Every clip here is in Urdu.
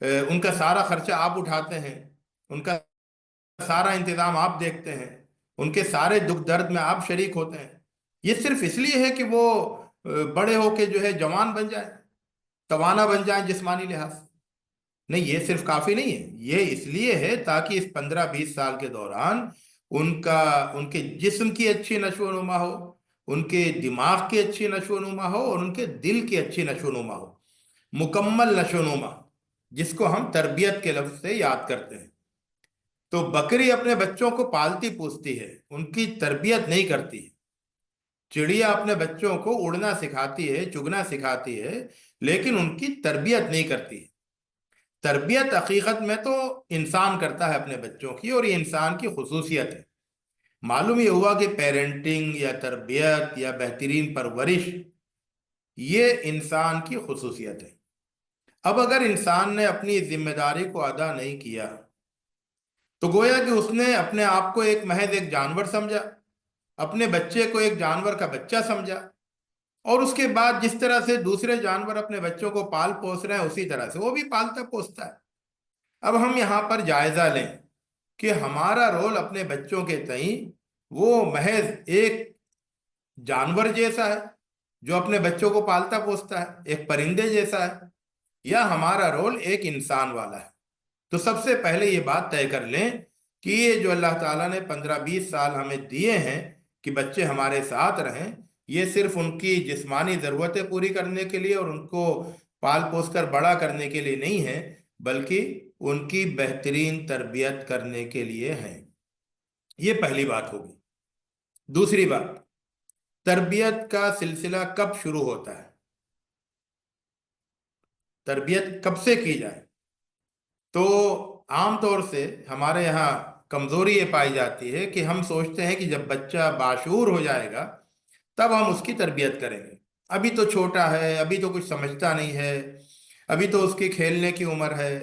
ان کا سارا خرچہ آپ اٹھاتے ہیں، ان کا سارا انتظام آپ دیکھتے ہیں، ان کے سارے دکھ درد میں آپ شریک ہوتے ہیں، یہ صرف اس لیے ہے کہ وہ بڑے ہو کے جو ہے جوان بن جائیں، توانا بن جائیں جسمانی لحاظ سے؟ نہیں، یہ صرف کافی نہیں ہے، یہ اس لیے ہے تاکہ اس 15-20 سال کے دوران ان کا، ان کے جسم کی اچھی نشو و نما ہو، ان کے دماغ کی اچھی نشو و نما ہو، اور ان کے دل کی اچھی نشو و نما ہو، مکمل نشو و نما، جس کو ہم تربیت کے لفظ سے یاد کرتے ہیں۔ تو بکری اپنے بچوں کو پالتی پوستی ہے، ان کی تربیت نہیں کرتی ہے۔ چڑیا اپنے بچوں کو اڑنا سکھاتی ہے، چگنا سکھاتی ہے، لیکن ان کی تربیت نہیں کرتی ہے۔ تربیت حقیقت میں تو انسان کرتا ہے اپنے بچوں کی، اور یہ انسان کی خصوصیت ہے۔ معلوم یہ ہوا کہ پیرنٹنگ یا تربیت یا بہترین پرورش یہ انسان کی خصوصیت ہے۔ اب اگر انسان نے اپنی ذمہ داری کو ادا نہیں کیا تو گویا کہ اس نے اپنے آپ کو ایک محض ایک جانور سمجھا، اپنے بچے کو ایک جانور کا بچہ سمجھا، اور اس کے بعد جس طرح سے دوسرے جانور اپنے بچوں کو پال پوس رہے ہیں اسی طرح سے وہ بھی پالتا پوستا ہے۔ اب ہم یہاں پر جائزہ لیں کہ ہمارا رول اپنے بچوں کے تئیں وہ محض ایک جانور جیسا ہے جو اپنے بچوں کو پالتا پوستا ہے، ایک پرندے جیسا ہے، یا ہمارا رول ایک انسان والا ہے؟ تو سب سے پہلے یہ بات طے کر لیں کہ یہ جو اللہ تعالیٰ نے 15-20 سال ہمیں دیے ہیں کہ بچے ہمارے ساتھ رہیں، یہ صرف ان کی جسمانی ضرورتیں پوری کرنے کے لیے اور ان کو پال پوس کر بڑا کرنے کے لیے نہیں ہے، بلکہ ان کی بہترین تربیت کرنے کے لیے ہیں۔ یہ پہلی بات ہوگی۔ دوسری بات، تربیت کا سلسلہ کب شروع ہوتا ہے؟ تربیت کب سے کی جائے؟ تو عام طور سے ہمارے یہاں کمزوری یہ پائی جاتی ہے کہ ہم سوچتے ہیں کہ جب بچہ باشعور ہو جائے گا تب ہم اس کی تربیت کریں گے، ابھی تو چھوٹا ہے، ابھی تو کچھ سمجھتا نہیں ہے، ابھی تو اس کی کھیلنے کی عمر ہے،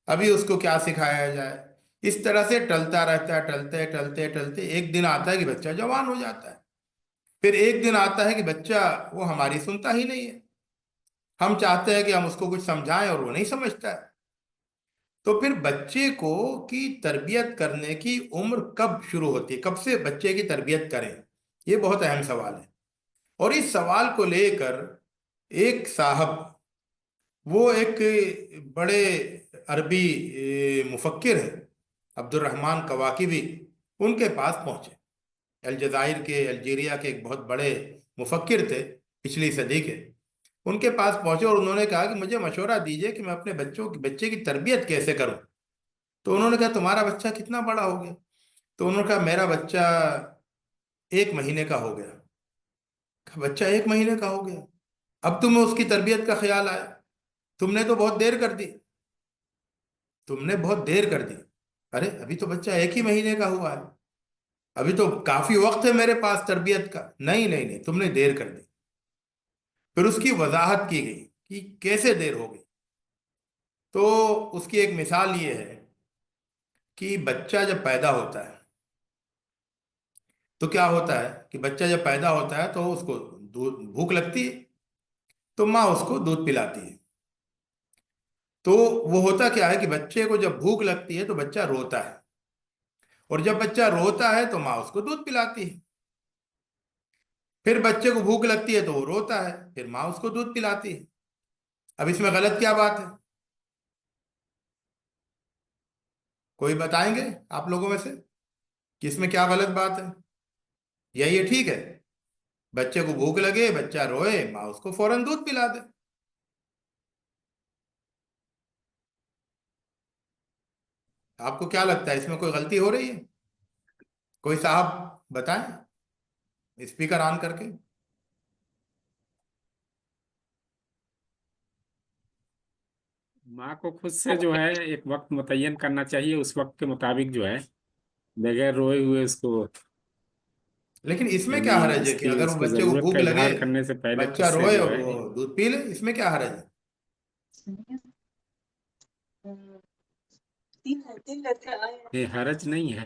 ابھی اس کو کیا سکھایا جائے۔ اس طرح سے ٹلتا رہتا ہے، ٹلتے ٹلتے ٹلتے ایک دن آتا ہے کہ بچہ جوان ہو جاتا ہے، پھر ایک دن آتا ہے کہ بچہ وہ ہماری سنتا ہی نہیں ہے، ہم چاہتے ہیں کہ ہم اس کو کچھ سمجھائیں اور وہ نہیں سمجھتا ہے۔ تو پھر بچے کو کی تربیت کرنے کی عمر کب شروع ہوتی ہے، کب سے بچے کی تربیت کریں؟ یہ بہت اہم سوال ہے، اور اس سوال کو لے کر ایک صاحب، وہ ایک بڑے عربی مفکر ہیں، عبد الرحمن کواکبی، ان کے پاس پہنچے۔ الجزائر کے، الجیریا کے ایک بہت بڑے مفکر تھے پچھلی صدی کے، ان کے پاس پہنچے اور انہوں نے کہا کہ مجھے مشورہ دیجئے کہ میں اپنے بچے کی تربیت کیسے کروں۔ تو انہوں نے کہا تمہارا بچہ کتنا بڑا ہو گیا؟ تو انہوں نے کہا میرا بچہ 1 مہینے کا ہو گیا۔ کہا بچہ 1 مہینے کا ہو گیا، اب تمہیں اس کی تربیت کا خیال آیا؟ تم نے تو بہت دیر کر دی، تم نے بہت دیر کر دی۔ ارے ابھی تو بچہ 1 ہی مہینے کا ہوا ہے، ابھی تو کافی وقت ہے میرے پاس تربیت کا۔ نہیں نہیں نہیں، تم نے دیر کر دی۔ پھر اس کی وضاحت کی گئی کہ کیسے دیر ہو گئی۔ تو اس کی ایک مثال یہ ہے کہ بچہ جب پیدا ہوتا ہے تو کیا ہوتا ہے کہ بچہ جب پیدا ہوتا ہے تو اس کو بھوک لگتی ہے، تو ماں اس کو دودھ پلاتی ہے۔ تو وہ ہوتا کیا ہے کہ بچے کو جب بھوک لگتی ہے تو بچہ روتا ہے، اور جب بچہ روتا ہے تو ماں اس کو دودھ پلاتی ہے۔ پھر بچے کو بھوک لگتی ہے تو وہ روتا ہے، پھر ماں اس کو دودھ پلاتی ہے۔ اب اس میں غلط کیا بات ہے؟ کوئی بتائیں گے آپ لوگوں میں سے کہ اس میں کیا غلط بات ہے؟ یا یہ ٹھیک ہے بچے کو بھوک لگے، بچہ روئے، ماں اس کو فوراً دودھ پلا دے؟ آپ کو کیا لگتا ہے اس میں کوئی غلطی ہو رہی ہے؟ کوئی صاحب بتائیں اسپیکر آن کر کے۔ ماں کو خود سے جو ہے ایک وقت متعین کرنا چاہیے، اس وقت کے مطابق جو ہے بغیر روئے ہوئے اس کو، لیکن اس میں یعنی کیا حرج اس ہے کہ کی اگر اس وہ کو بچے کو ضرورت کا بھوک لگے، اظہار کرنے سے پہلے خود بچہ سے روئے جو اور ہے وہ دودھ پی لے، اس میں کیا حرج ہے؟ یہ حرج نہیں ہے۔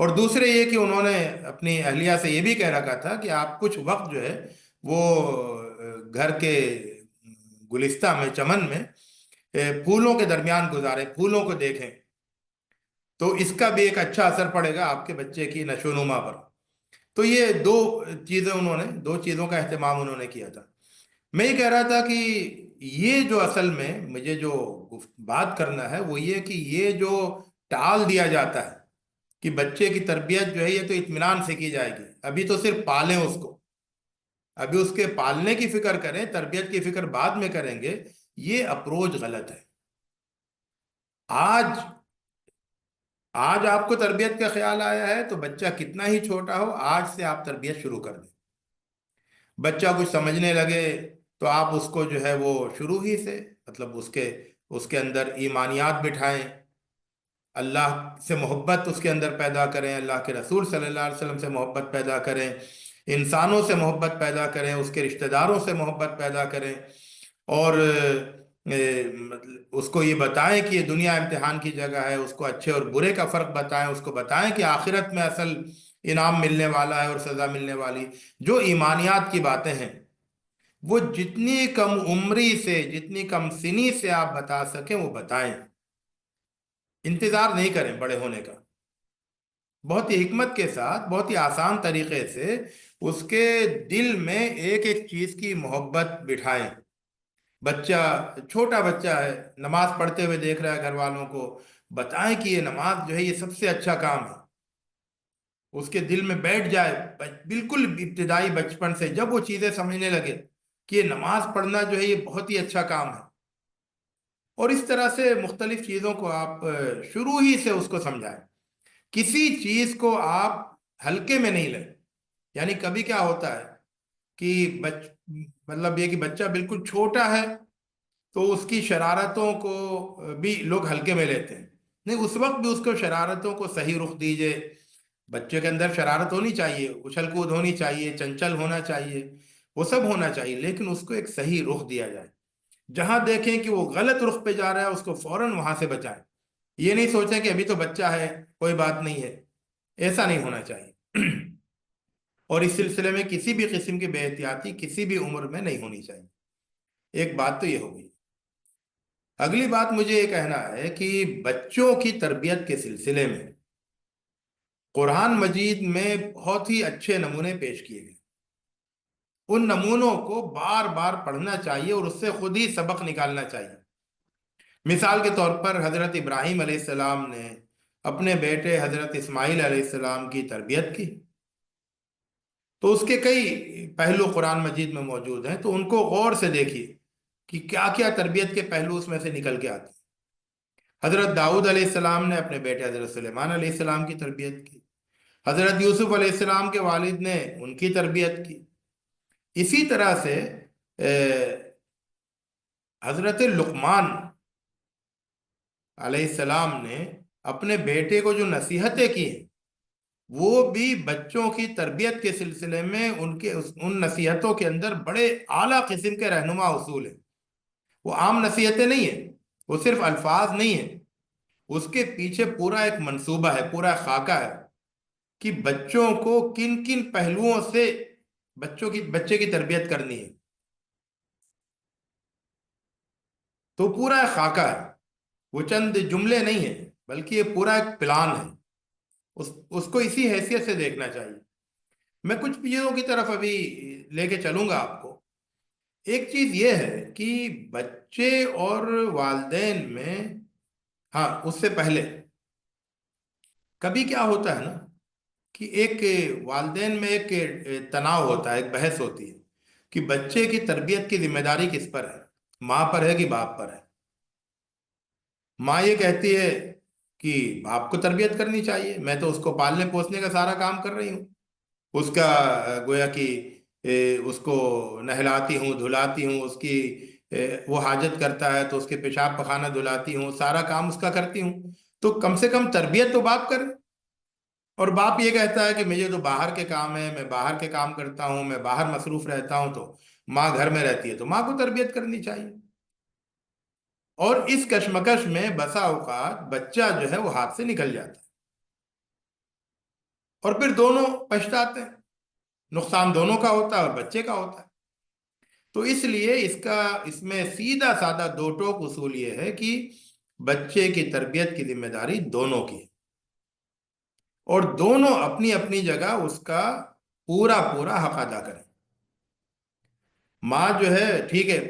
اور دوسرے یہ کہ انہوں نے اپنی اہلیہ سے یہ بھی کہہ رکھا تھا کہ آپ کچھ وقت جو ہے وہ گھر کے گلستہ میں، چمن میں پھولوں کے درمیان گزاریں، پھولوں کو دیکھیں، تو اس کا بھی ایک اچھا اثر پڑے گا آپ کے بچے کی نشو و نما پر۔ تو یہ دو چیزوں کا اہتمام انہوں نے کیا تھا۔ میں یہ کہہ رہا تھا کہ یہ جو اصل میں مجھے جو بات کرنا ہے وہ یہ کہ یہ جو ٹال دیا جاتا ہے کہ بچے کی تربیت جو ہے یہ تو اطمینان سے کی جائے گی، ابھی تو صرف پالیں اس کو، ابھی اس کے پالنے کی فکر کریں، تربیت کی فکر بعد میں کریں گے، یہ اپروچ غلط ہے۔ آج آپ کو تربیت کا خیال آیا ہے تو بچہ کتنا ہی چھوٹا ہو، آج سے آپ تربیت شروع کر دیں۔ بچہ کچھ سمجھنے لگے تو آپ اس کو جو ہے وہ شروع ہی سے مطلب اس کے اندر ایمانیات بٹھائیں، اللہ سے محبت اس کے اندر پیدا کریں، اللہ کے رسول صلی اللہ علیہ وسلم سے محبت پیدا کریں، انسانوں سے محبت پیدا کریں، اس کے رشتہ داروں سے محبت پیدا کریں، اور اس کو یہ بتائیں کہ یہ دنیا امتحان کی جگہ ہے، اس کو اچھے اور برے کا فرق بتائیں، اس کو بتائیں کہ آخرت میں اصل انعام ملنے والا ہے اور سزا ملنے والی۔ جو ایمانیات کی باتیں ہیں وہ جتنی کم عمری سے، جتنی کم سنی سے آپ بتا سکیں وہ بتائیں، انتظار نہیں کریں بڑے ہونے کا۔ بہت ہی حکمت کے ساتھ، بہت ہی آسان طریقے سے اس کے دل میں ایک ایک چیز کی محبت بٹھائیں۔ بچہ، چھوٹا بچہ ہے، نماز پڑھتے ہوئے دیکھ رہا ہے گھر والوں کو، بتائیں کہ یہ نماز جو ہے یہ سب سے اچھا کام ہے، اس کے دل میں بیٹھ جائے بالکل ابتدائی بچپن سے، جب وہ چیزیں سمجھنے لگے کہ یہ نماز پڑھنا جو ہے یہ بہت ہی اچھا کام ہے۔ اور اس طرح سے مختلف چیزوں کو آپ شروع ہی سے اس کو سمجھائیں، کسی چیز کو آپ ہلکے میں نہیں لیں۔ یعنی کبھی کیا ہوتا ہے کہ مطلب یہ کہ بچہ بالکل چھوٹا ہے تو اس کی شرارتوں کو بھی لوگ ہلکے میں لیتے ہیں، نہیں، اس وقت بھی اس کو شرارتوں کو صحیح رخ دیجئے۔ بچے کے اندر شرارت ہونی چاہیے، اچھل کود ہونی چاہیے، چنچل ہونا چاہیے، وہ سب ہونا چاہیے، لیکن اس کو ایک صحیح رخ دیا جائے۔ جہاں دیکھیں کہ وہ غلط رخ پہ جا رہا ہے اس کو فوراً وہاں سے بچائیں۔ یہ نہیں سوچیں کہ ابھی تو بچہ ہے کوئی بات نہیں ہے، ایسا نہیں ہونا چاہیے۔ اور اس سلسلے میں کسی بھی قسم کی بے احتیاطی کسی بھی عمر میں نہیں ہونی چاہیے۔ ایک بات تو یہ ہو گئی۔ اگلی بات مجھے یہ کہنا ہے کہ بچوں کی تربیت کے سلسلے میں قرآن مجید میں بہت ہی اچھے نمونے پیش کیے گئے، ان نمونوں کو بار بار پڑھنا چاہیے اور اس سے خود ہی سبق نکالنا چاہیے۔ مثال کے طور پر حضرت ابراہیم علیہ السلام نے اپنے بیٹے حضرت اسماعیل علیہ السلام کی تربیت کی، تو اس کے کئی پہلو قرآن مجید میں موجود ہیں، تو ان کو غور سے دیکھیے کہ کیا کیا تربیت کے پہلو اس میں سے نکل کے آتے ہیں۔ حضرت داؤد علیہ السلام نے اپنے بیٹے حضرت سلیمان علیہ السلام کی تربیت کی، حضرت یوسف علیہ السلام کے والد نے ان کی تربیت کی۔ اسی طرح سے حضرت لقمان علیہ السلام نے اپنے بیٹے کو جو نصیحتیں کی ہیں وہ بھی بچوں کی تربیت کے سلسلے میں ان نصیحتوں کے اندر بڑے اعلیٰ قسم کے رہنما اصول ہیں۔ وہ عام نصیحتیں نہیں ہیں، وہ صرف الفاظ نہیں ہیں، اس کے پیچھے پورا ایک منصوبہ ہے، پورا خاکہ ہے کہ بچوں کو کن کن پہلوؤں سے بچے کی تربیت کرنی ہے۔ تو پورا ایک خاکہ ہے، وہ چند جملے نہیں ہیں بلکہ یہ پورا ایک پلان ہے، اس کو اسی حیثیت سے دیکھنا چاہیے۔ میں کچھ چیزوں کی طرف ابھی لے کے چلوں گا آپ کو۔ ایک چیز یہ ہے کہ بچے اور والدین میں، ہاں اس سے پہلے کبھی کیا ہوتا ہے نا کہ ایک والدین میں ایک تناؤ ہوتا ہے، ایک بحث ہوتی ہے کہ بچے کی تربیت کی ذمہ داری کس پر ہے، ماں پر ہے کہ باپ پر ہے۔ ماں یہ کہتی ہے کہ باپ کو تربیت کرنی چاہیے، میں تو اس کو پالنے پوسنے کا سارا کام کر رہی ہوں، اس کا گویا کہ اس کو نہلاتی ہوں، دھلاتی ہوں، اس کی وہ حاجت کرتا ہے تو اس کے پیشاب پخانہ دھلاتی ہوں، سارا کام اس کا کرتی ہوں، تو کم سے کم تربیت تو باپ کرے۔ اور باپ یہ کہتا ہے کہ مجھے تو باہر کے کام ہے، میں باہر کے کام کرتا ہوں، میں باہر مصروف رہتا ہوں، تو ماں گھر میں رہتی ہے تو ماں کو تربیت کرنی چاہیے۔ اور اس کشمکش میں بسا اوقات بچہ جو ہے وہ ہاتھ سے نکل جاتا ہے۔ اور پھر دونوں پچھتاتے ہیں، نقصان دونوں کا ہوتا ہے اور بچے کا ہوتا ہے۔ تو اس لیے اس میں سیدھا سادہ دو ٹوک اصول یہ ہے کہ بچے کی تربیت کی ذمہ داری دونوں کی ہے، اور دونوں اپنی اپنی جگہ اس کا پورا پورا حق ادا کریں۔ ماں جو ہے ٹھیک ہے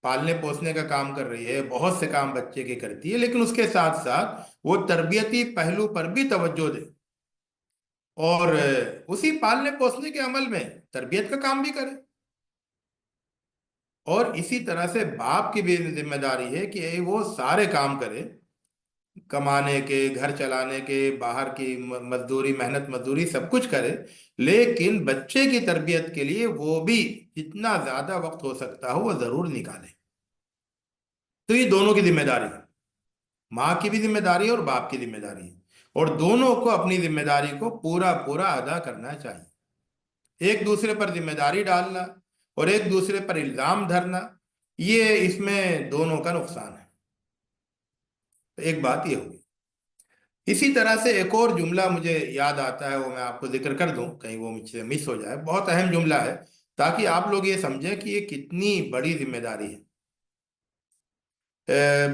پالنے پوسنے کا کام کر رہی ہے، بہت سے کام بچے کے کرتی ہے، لیکن اس کے ساتھ ساتھ وہ تربیتی پہلو پر بھی توجہ دے، اور اسی پالنے پوسنے کے عمل میں تربیت کا کام بھی کرے۔ اور اسی طرح سے باپ کی بھی ذمہ داری ہے کہ وہ سارے کام کرے، کمانے کے، گھر چلانے کے، باہر کی مزدوری، محنت مزدوری سب کچھ کرے، لیکن بچے کی تربیت کے لیے وہ بھی جتنا زیادہ وقت ہو سکتا ہو وہ ضرور نکالے۔ تو یہ دونوں کی ذمہ داری ہے، ماں کی بھی ذمہ داری ہے اور باپ کی ذمہ داری ہے، اور دونوں کو اپنی ذمہ داری کو پورا پورا ادا کرنا چاہیے۔ ایک دوسرے پر ذمہ داری ڈالنا اور ایک دوسرے پر الزام دھرنا، یہ اس میں دونوں کا نقصان ہے۔ ایک بات یہ ہوگی۔ اسی طرح سے ایک اور جملہ مجھے یاد آتا ہے، وہ میں آپ کو ذکر کر دوں کہیں وہ مجھ سے مس ہو جائے، بہت اہم جملہ ہے تاکہ آپ لوگ یہ سمجھیں کہ یہ کتنی بڑی ذمہ داری ہے۔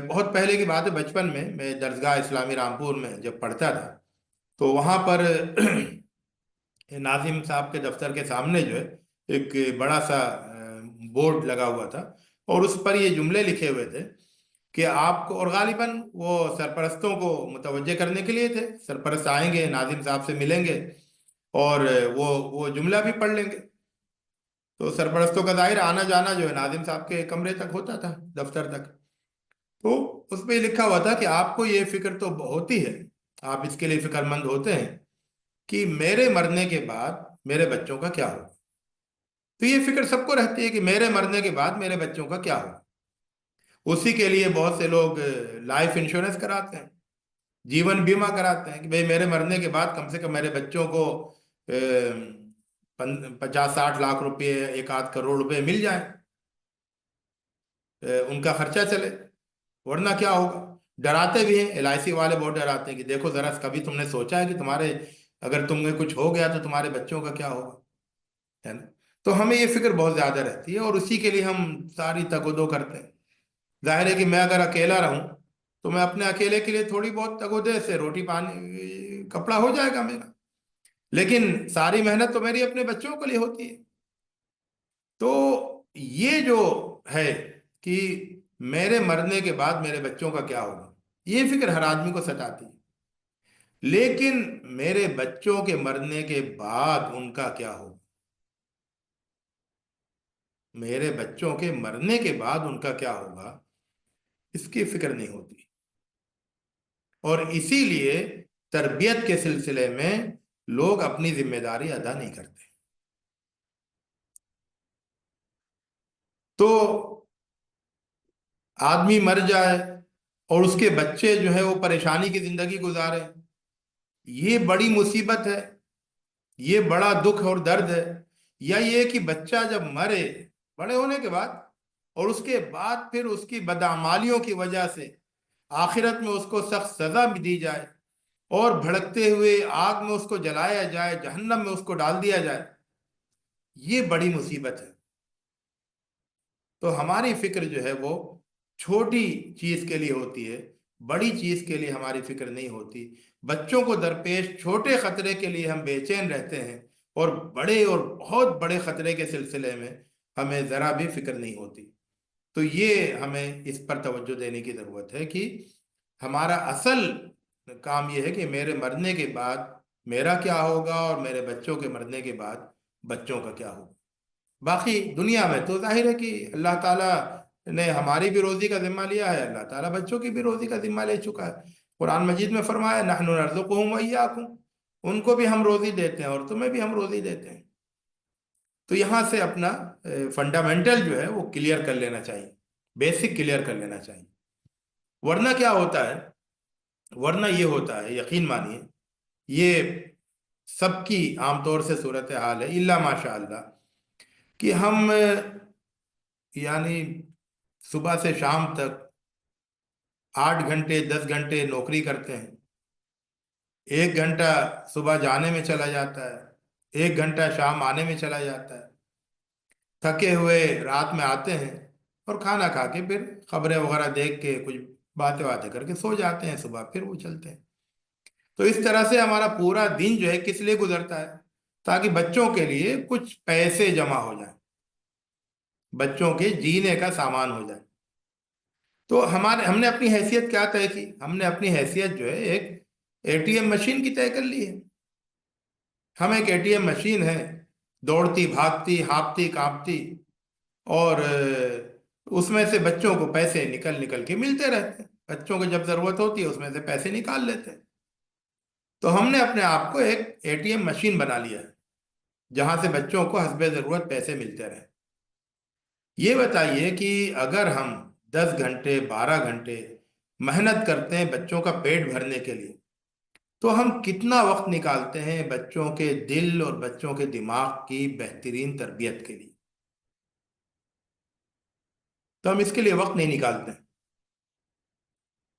بہت پہلے کی بات ہے، بچپن میں درسگاہ اسلامی رامپور میں جب پڑھتا تھا تو وہاں پر ناظم صاحب کے دفتر کے سامنے جو ہے ایک بڑا سا بورڈ لگا ہوا تھا، اور اس پر یہ جملے لکھے ہوئے تھے کہ آپ کو، اور غالباً وہ سرپرستوں کو متوجہ کرنے کے لیے تھے، سرپرست آئیں گے ناظم صاحب سے ملیں گے اور وہ جملہ بھی پڑھ لیں گے۔ تو سرپرستوں کا ظاہر آنا جانا جو ہے ناظم صاحب کے کمرے تک ہوتا تھا، دفتر تک۔ تو اس پہ لکھا ہوا تھا کہ آپ کو یہ فکر تو ہوتی ہے، آپ اس کے لیے فکر مند ہوتے ہیں کہ میرے مرنے کے بعد میرے بچوں کا کیا ہوگا۔ تو یہ فکر سب کو رہتی ہے کہ میرے مرنے کے بعد میرے بچوں کا کیا ہوگا۔ اسی کے لیے بہت سے لوگ لائف انشورنس کراتے ہیں، جیون بیمہ کراتے ہیں کہ بھئی میرے مرنے کے بعد کم سے کم میرے بچوں کو 50-60 لاکھ روپے، 1-8 کروڑ روپے مل جائیں، ان کا خرچہ چلے، ورنہ کیا ہوگا۔ ڈراتے بھی ہیں، ایل آئی سی والے بہت ڈراتے ہیں کہ دیکھو ذرا کبھی تم نے سوچا ہے کہ تمہارے اگر تم میں کچھ ہو گیا تو تمہارے بچوں کا کیا ہوگا، ہے نا۔ تو ہمیں یہ فکر بہت زیادہ رہتی ہے، اور اسی کے لیے ہم ساری تگ و دو کرتے ہیں۔ ظاہر ہے کہ میں اگر اکیلا رہوں تو میں اپنے اکیلے کے لیے تھوڑی بہت تگ و دے سے روٹی پانی کپڑا ہو جائے گا میرا، لیکن ساری محنت تو میری اپنے بچوں کے لیے ہوتی ہے۔ تو یہ جو ہے کہ میرے مرنے کے بعد میرے بچوں کا کیا ہوگا، یہ فکر ہر آدمی کو ستاتی ہے، لیکن میرے بچوں کے مرنے کے بعد ان کا کیا ہوگا، میرے بچوں کے مرنے کے بعد ان کا کیا ہوگا، اس کی فکر نہیں ہوتی۔ اور اسی لیے تربیت کے سلسلے میں لوگ اپنی ذمہ داری ادا نہیں کرتے۔ تو آدمی مر جائے اور اس کے بچے جو ہے وہ پریشانی کی زندگی گزارے، یہ بڑی مصیبت ہے، یہ بڑا دکھ اور درد ہے۔ یا یہ کہ بچہ جب مرے بڑے ہونے کے بعد، اور اس کے بعد پھر اس کی بدعمالیوں کی وجہ سے آخرت میں اس کو سخت سزا بھی دی جائے، اور بھڑکتے ہوئے آگ میں اس کو جلایا جائے، جہنم میں اس کو ڈال دیا جائے، یہ بڑی مصیبت ہے۔ تو ہماری فکر جو ہے وہ چھوٹی چیز کے لیے ہوتی ہے، بڑی چیز کے لیے ہماری فکر نہیں ہوتی۔ بچوں کو درپیش چھوٹے خطرے کے لیے ہم بے چین رہتے ہیں، اور بڑے اور بہت بڑے خطرے کے سلسلے میں ہمیں ذرا بھی فکر نہیں ہوتی۔ تو یہ ہمیں اس پر توجہ دینے کی ضرورت ہے کہ ہمارا اصل کام یہ ہے کہ میرے مرنے کے بعد میرا کیا ہوگا، اور میرے بچوں کے مرنے کے بعد بچوں کا کیا ہوگا۔ باقی دنیا میں تو ظاہر ہے کہ اللہ تعالیٰ نے ہماری بھی روزی کا ذمہ لیا ہے، اللہ تعالیٰ بچوں کی بھی روزی کا ذمہ لے چکا ہے۔ قرآن مجید میں فرمایا نحن نرزقهم وإياكم، ان کو بھی ہم روزی دیتے ہیں اور تمہیں بھی ہم روزی دیتے ہیں۔ تو یہاں سے اپنا فنڈامنٹل جو ہے وہ کلیئر کر لینا چاہیے، بیسک کلیئر کر لینا چاہیے، ورنہ کیا ہوتا ہے، ورنہ یہ ہوتا ہے، یقین مانیے یہ سب کی عام طور سے صورتحال ہے الا ماشاء اللہ، کہ ہم یعنی صبح سے شام تک 8 گھنٹے 10 گھنٹے نوکری کرتے ہیں، 1 گھنٹہ صبح جانے میں چلا جاتا ہے، 1 گھنٹہ شام آنے میں چلا جاتا ہے، تھکے ہوئے رات میں آتے ہیں اور کھانا کھا کے پھر خبریں وغیرہ دیکھ کے کچھ باتیں باتیں کر کے سو جاتے ہیں، صبح پھر وہ چلتے ہیں۔ تو اس طرح سے ہمارا پورا دن جو ہے کس لیے گزرتا ہے؟ تاکہ بچوں کے لیے کچھ پیسے جمع ہو جائیں، بچوں کے جینے کا سامان ہو جائے۔ تو ہم نے اپنی حیثیت کیا طے کی؟ ہم نے اپنی حیثیت جو ہے ایک ATM مشین کی طے کر لی ہے۔ ہم ایک ATM مشین ہے، دوڑتی بھاگتی ہانپتی کانپتی، اور اس میں سے بچوں کو پیسے نکل نکل کے ملتے رہتے ہیں، بچوں کو جب ضرورت ہوتی ہے اس میں سے پیسے نکال لیتے ہیں۔ تو ہم نے اپنے آپ کو ایک ATM مشین بنا لیا ہے جہاں سے بچوں کو حسب ضرورت پیسے ملتے رہیں۔ یہ بتائیے کہ اگر ہم 10 گھنٹے 12 گھنٹے محنت کرتے ہیں بچوں کا پیٹ بھرنے کے لیے، تو ہم کتنا وقت نکالتے ہیں بچوں کے دل اور بچوں کے دماغ کی بہترین تربیت کے لیے؟ تو ہم اس کے لیے وقت نہیں نکالتے ہیں۔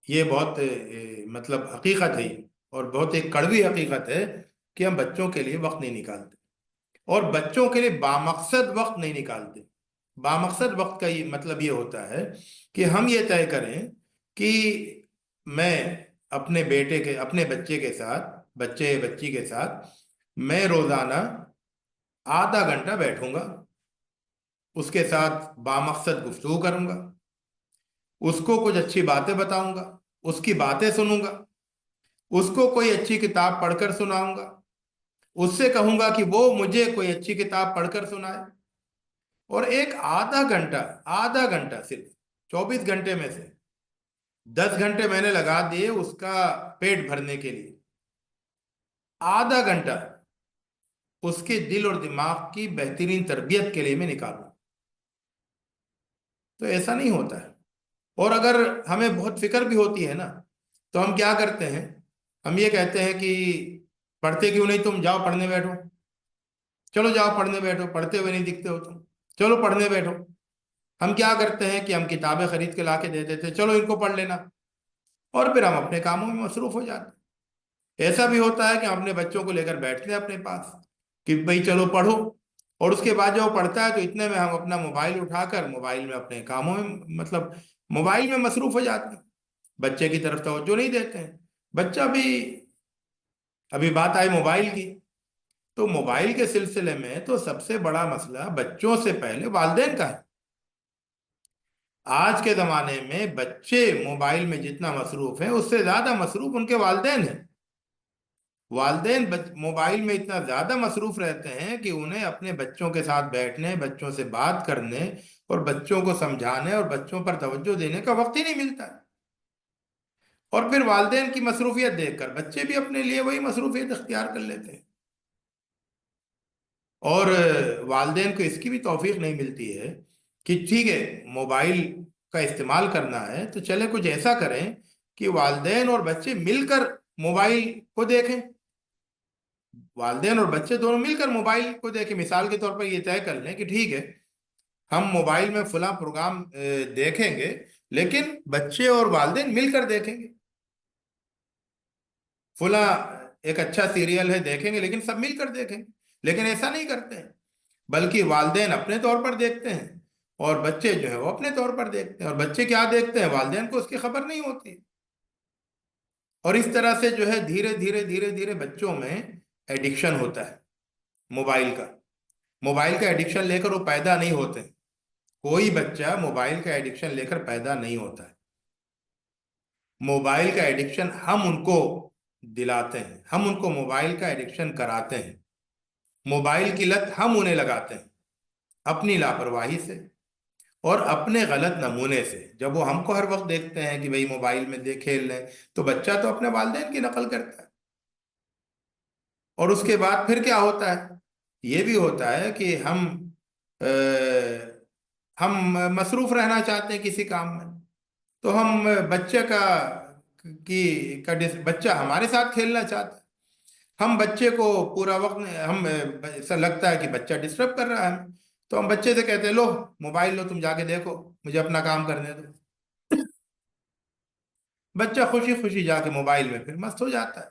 یہ بہت مطلب حقیقت ہے، اور بہت ایک کڑوی حقیقت ہے کہ ہم بچوں کے لیے وقت نہیں نکالتے، اور بچوں کے لیے بامقصد وقت نہیں نکالتے۔ بامقصد وقت کا یہ مطلب یہ ہوتا ہے کہ ہم یہ طے کریں کہ میں اپنے بچے کے ساتھ، بچی کے ساتھ میں روزانہ آدھا گھنٹہ بیٹھوں گا، اس کے ساتھ بامقصد گفتگو کروں گا، اس کو کچھ اچھی باتیں بتاؤں گا، اس کی باتیں سنوں گا، اس کو کوئی اچھی کتاب پڑھ کر سناؤں گا، اس سے کہوں گا کہ وہ مجھے کوئی اچھی کتاب پڑھ کر سنائے، اور ایک آدھا گھنٹہ صرف 24 گھنٹے میں سے 10 گھنٹے میں نے لگا دیے اس کا پیٹ بھرنے کے لیے، آدھا گھنٹہ اس کے دل اور دماغ کی بہترین تربیت کے لیے میں نکالوں۔ تو ایسا نہیں ہوتا ہے۔ اور اگر ہمیں بہت فکر بھی ہوتی ہے نا، تو ہم کیا کرتے ہیں؟ ہم یہ کہتے ہیں کہ پڑھتے کیوں نہیں تم، جاؤ پڑھنے بیٹھو، چلو جاؤ پڑھنے بیٹھو، پڑھتے ہوئے نہیں دکھتے ہو تم، چلو پڑھنے بیٹھو۔ ہم کیا کرتے ہیں کہ ہم کتابیں خرید کے لا کے دے دیتے، چلو ان کو پڑھ لینا، اور پھر ہم اپنے کاموں میں مصروف ہو جاتے ہیں۔ ایسا بھی ہوتا ہے کہ ہم اپنے بچوں کو لے کر بیٹھتے ہیں اپنے پاس کہ بھئی چلو پڑھو، اور اس کے بعد جب وہ پڑھتا ہے تو اتنے میں ہم اپنا موبائل اٹھا کر موبائل میں اپنے کاموں میں مطلب موبائل میں مصروف ہو جاتے ہیں، بچے کی طرف توجہ نہیں دیتے ہیں۔ بچہ بھی، ابھی بات آئی موبائل کی، تو موبائل کے سلسلے میں تو سب سے بڑا مسئلہ بچوں سے پہلے والدین کا ہے۔ آج کے زمانے میں بچے موبائل میں جتنا مصروف ہیں اس سے زیادہ مصروف ان کے والدین ہیں۔ والدین موبائل میں اتنا زیادہ مصروف رہتے ہیں کہ انہیں اپنے بچوں کے ساتھ بیٹھنے، بچوں سے بات کرنے، اور بچوں کو سمجھانے اور بچوں پر توجہ دینے کا وقت ہی نہیں ملتا۔ اور پھر والدین کی مصروفیت دیکھ کر بچے بھی اپنے لیے وہی مصروفیت اختیار کر لیتے ہیں، اور والدین کو اس کی بھی توفیق نہیں ملتی ہے کہ ٹھیک ہے موبائل کا استعمال کرنا ہے تو چلے کچھ ایسا کریں کہ والدین اور بچے مل کر موبائل کو دیکھیں، والدین اور بچے دونوں مل کر موبائل کو دیکھیں۔ مثال کے طور پر یہ طے کر لیں کہ ٹھیک ہے ہم موبائل میں فلاں پروگرام دیکھیں گے، لیکن بچے اور والدین مل کر دیکھیں گے۔ فلاں ایک اچھا سیریل ہے دیکھیں گے، لیکن سب مل کر دیکھیں گے۔ لیکن ایسا نہیں کرتے ہیں، بلکہ والدین اپنے طور پر دیکھتے ہیں اور بچے جو ہے وہ اپنے طور پر دیکھتے ہیں، اور بچے کیا دیکھتے ہیں والدین کو اس کی خبر نہیں ہوتی۔ اور اس طرح سے جو ہے دھیرے دھیرے دھیرے دھیرے بچوں میں ایڈکشن ہوتا ہے موبائل کا۔ موبائل کا ایڈکشن لے کر وہ پیدا نہیں ہوتے، کوئی بچہ موبائل کا ایڈکشن لے کر پیدا نہیں ہوتا ہے۔ موبائل کا ایڈکشن ہم ان کو دلاتے ہیں، ہم ان کو موبائل کا ایڈکشن کراتے ہیں، موبائل کی لت ہم انہیں لگاتے ہیں اپنی لاپرواہی سے اور اپنے غلط نمونے سے۔ جب وہ ہم کو ہر وقت دیکھتے ہیں کہ بھئی موبائل میں کھیل لیں، تو بچہ تو اپنے والدین کی نقل کرتا ہے، اور اس کے بعد پھر کیا ہوتا ہے؟ یہ بھی ہوتا ہے کہ ہم مصروف رہنا چاہتے ہیں کسی کام میں، تو ہم بچہ ہمارے ساتھ کھیلنا چاہتا ہے، ہم بچے کو پورا وقت ایسا لگتا ہے کہ بچہ ڈسٹرب کر رہا ہے، تو ہم بچے سے کہتے ہیں لو موبائل لو، تم جا کے دیکھو، مجھے اپنا کام کرنے دو۔ بچہ خوشی خوشی جا کے موبائل میں پھر مست ہو جاتا ہے۔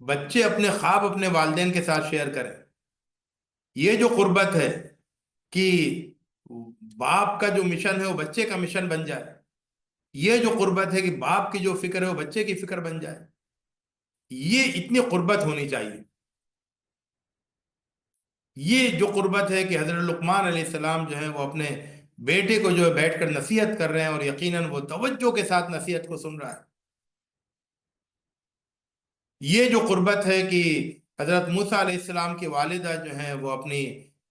بچے اپنے خواب اپنے والدین کے ساتھ شیئر کریں. یہ جو قربت ہے کہ باپ کا جو مشن ہے وہ بچے کا مشن بن جائے، یہ جو قربت ہے کہ باپ کی جو فکر ہے وہ بچے کی فکر بن جائے، یہ اتنی قربت ہونی چاہیے. یہ جو قربت ہے کہ حضرت لقمان علیہ السلام جو ہیں وہ اپنے بیٹے کو جو ہے بیٹھ کر نصیحت کر رہے ہیں، اور یقیناً وہ توجہ کے ساتھ نصیحت کو سن رہا ہے. یہ جو قربت ہے کہ حضرت موسیٰ علیہ السلام کی والدہ جو ہیں وہ اپنی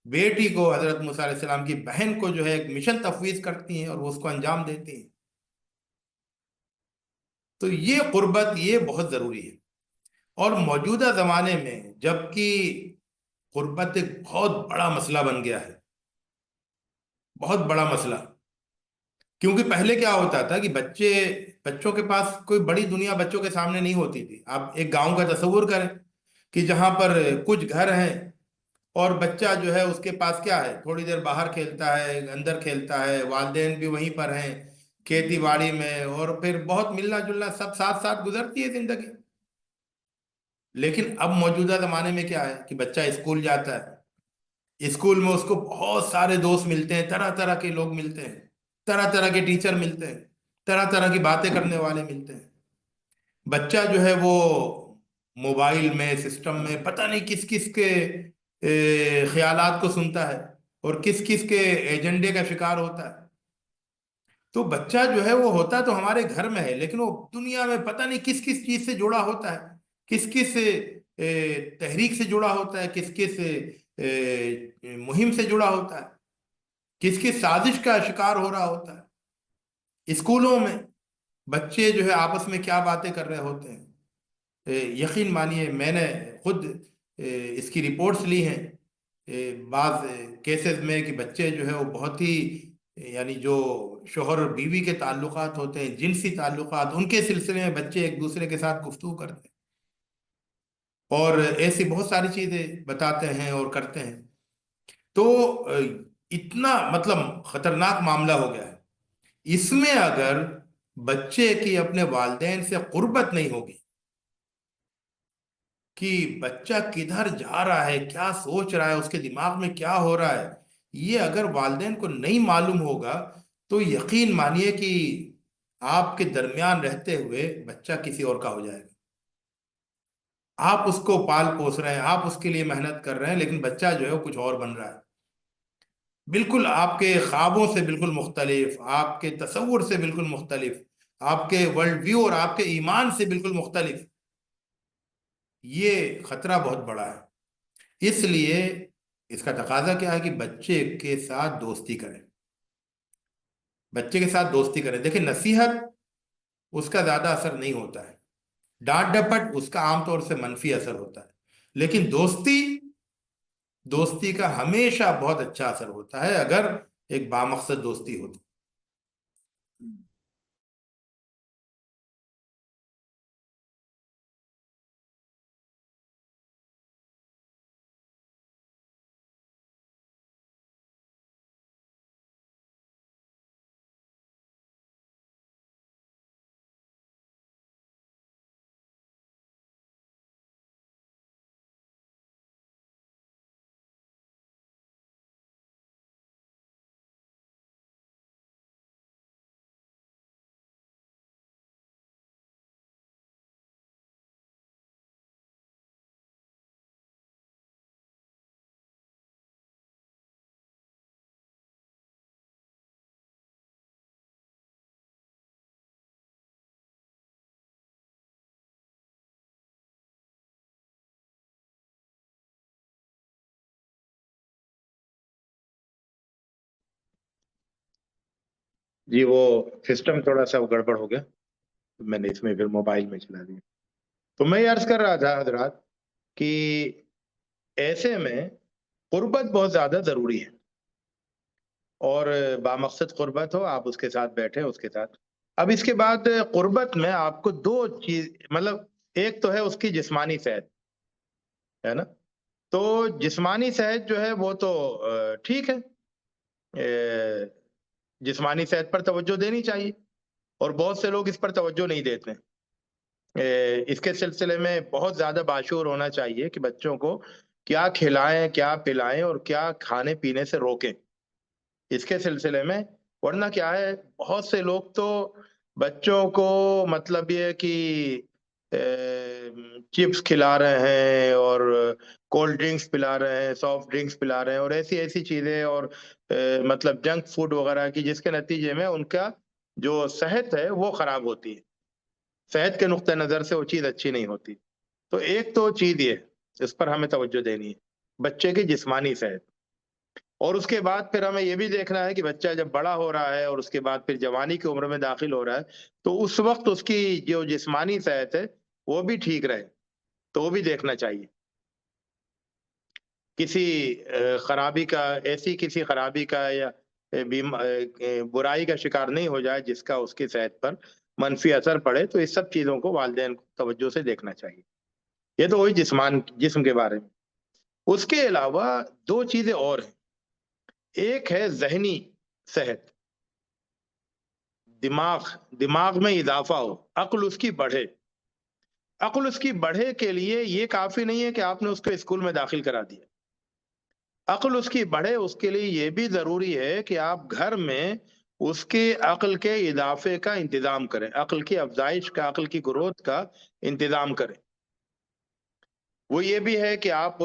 بیٹی کو، حضرت موسیٰ علیہ السلام کی بہن کو جو ہے ایک مشن تفویض کرتی ہیں اور وہ اس کو انجام دیتی ہیں. تو یہ قربت یہ بہت ضروری ہے. اور موجودہ زمانے میں جبکہ قربت ایک بہت بڑا مسئلہ بن گیا ہے، بہت بڑا مسئلہ. کیونکہ پہلے کیا ہوتا تھا کہ بچوں کے پاس کوئی بڑی دنیا بچوں کے سامنے نہیں ہوتی تھی. آپ ایک گاؤں کا تصور کریں کہ جہاں پر کچھ گھر ہیں اور بچہ جو ہے اس کے پاس کیا ہے، تھوڑی دیر باہر کھیلتا ہے، اندر کھیلتا ہے، والدین بھی وہیں پر ہیں کھیتی باڑی میں، اور پھر بہت ملنا جلنا سب ساتھ ساتھ گزرتی ہے زندگی. لیکن اب موجودہ زمانے میں کیا ہے کہ بچہ اسکول جاتا ہے، اسکول میں اس کو بہت سارے دوست ملتے ہیں، طرح طرح کے لوگ ملتے ہیں، طرح طرح کے ٹیچر ملتے ہیں، طرح طرح کی باتیں کرنے والے ملتے ہیں. بچہ جو ہے وہ موبائل میں سسٹم میں پتہ نہیں کس کس کے خیالات کو سنتا ہے اور کس کس کے ایجنڈے کا شکار ہوتا ہے. تو بچہ جو ہے وہ ہوتا تو ہمارے گھر میں ہے، لیکن وہ دنیا میں پتہ نہیں کس کس چیز سے جڑا ہوتا ہے، کس کس تحریک سے جڑا ہوتا ہے، کس کس مہم سے جڑا ہوتا ہے، کس کس سازش کا شکار ہو رہا ہوتا ہے. اسکولوں میں بچے جو ہے آپس میں کیا باتیں کر رہے ہوتے ہیں. یقین مانیے میں نے خود اس کی رپورٹس لی ہیں بعض کیسز میں کہ بچے جو ہے وہ بہت ہی یعنی جو شوہر اور بیوی کے تعلقات ہوتے ہیں، جنسی تعلقات، ان کے سلسلے میں بچے ایک دوسرے کے ساتھ گفتگو کرتے ہیں اور ایسی بہت ساری چیزیں بتاتے ہیں اور کرتے ہیں. تو اتنا مطلب خطرناک معاملہ ہو گیا ہے. اس میں اگر بچے کی اپنے والدین سے قربت نہیں ہوگی کہ بچہ کدھر جا رہا ہے، کیا سوچ رہا ہے، اس کے دماغ میں کیا ہو رہا ہے، یہ اگر والدین کو نہیں معلوم ہوگا تو یقین مانیے کہ آپ کے درمیان رہتے ہوئے بچہ کسی اور کا ہو جائے گا. آپ اس کو پال پوس رہے ہیں، آپ اس کے لیے محنت کر رہے ہیں، لیکن بچہ جو ہے وہ کچھ اور بن رہا ہے، بالکل آپ کے خوابوں سے بالکل مختلف، آپ کے تصور سے بالکل مختلف، آپ کے ورلڈ ویو اور آپ کے ایمان سے بالکل مختلف. یہ خطرہ بہت بڑا ہے. اس لیے اس کا تقاضا کیا ہے کہ بچے کے ساتھ دوستی کریں، بچے کے ساتھ دوستی کریں. دیکھیں نصیحت اس کا زیادہ اثر نہیں ہوتا ہے، ڈانٹ ڈپٹ اس کا عام طور سے منفی اثر ہوتا ہے، لیکن دوستی کا ہمیشہ بہت اچھا اثر ہوتا ہے اگر ایک بامقصد دوستی ہوتی. جی وہ سسٹم تھوڑا سا گڑبڑ ہو گیا، میں نے اس میں پھر موبائل میں چلا دیا. تو میں عرض کر رہا تھا حضرات کہ ایسے میں قربت بہت زیادہ ضروری ہے، اور بامقصد قربت ہو، آپ اس کے ساتھ بیٹھے اس کے ساتھ. اب اس کے بعد قربت میں آپ کو دو چیز، مطلب ایک تو ہے اس کی جسمانی صحت، ہے نا. تو جسمانی صحت جو ہے وہ تو ٹھیک ہے، جسمانی صحت پر توجہ دینی چاہیے، اور بہت سے لوگ اس پر توجہ نہیں دیتے. اس کے سلسلے میں بہت زیادہ باشعور ہونا چاہیے کہ بچوں کو کیا کھلائیں، کیا پلائیں اور کیا کھانے پینے سے روکیں اس کے سلسلے میں. ورنہ کیا ہے، بہت سے لوگ تو بچوں کو مطلب یہ کہ چپس کھلا رہے ہیں اور کولڈ ڈرنکس پلا رہے ہیں، سافٹ ڈرنکس پلا رہے ہیں اور ایسی چیزیں اور مطلب جنک فوڈ وغیرہ کی، جس کے نتیجے میں ان کا جو صحت ہے وہ خراب ہوتی ہے. صحت کے نقطہ نظر سے وہ چیز اچھی نہیں ہوتی. تو ایک تو چیز یہ اس پر ہمیں توجہ دینی ہے، بچے کی جسمانی صحت. اور اس کے بعد پھر ہمیں یہ بھی دیکھنا ہے کہ بچہ جب بڑا ہو رہا ہے اور اس کے بعد پھر جوانی کی عمر میں داخل ہو رہا ہے، تو اس وقت اس کی جو جسمانی صحت ہے وہ بھی ٹھیک رہے، تو وہ بھی دیکھنا چاہیے. کسی خرابی کا، ایسی کسی خرابی کا یا برائی کا شکار نہیں ہو جائے جس کا اس کی صحت پر منفی اثر پڑے. تو اس سب چیزوں کو والدین کو توجہ سے دیکھنا چاہیے. یہ تو وہی جسم کے بارے میں. اس کے علاوہ دو چیزیں اور ہیں. ایک ہے ذہنی صحت، دماغ میں اضافہ ہو، عقل اس کی بڑھے. عقل اس کی بڑھے کے لیے یہ کافی نہیں ہے کہ آپ نے اس کو اسکول میں داخل کرا دیا. عقل اس کی بڑھے، اس کے لیے یہ بھی ضروری ہے کہ آپ گھر میں اس کے عقل کے اضافے کا انتظام کریں، عقل کی افزائش کا، عقل کی گروتھ کا انتظام کریں. وہ یہ بھی ہے کہ آپ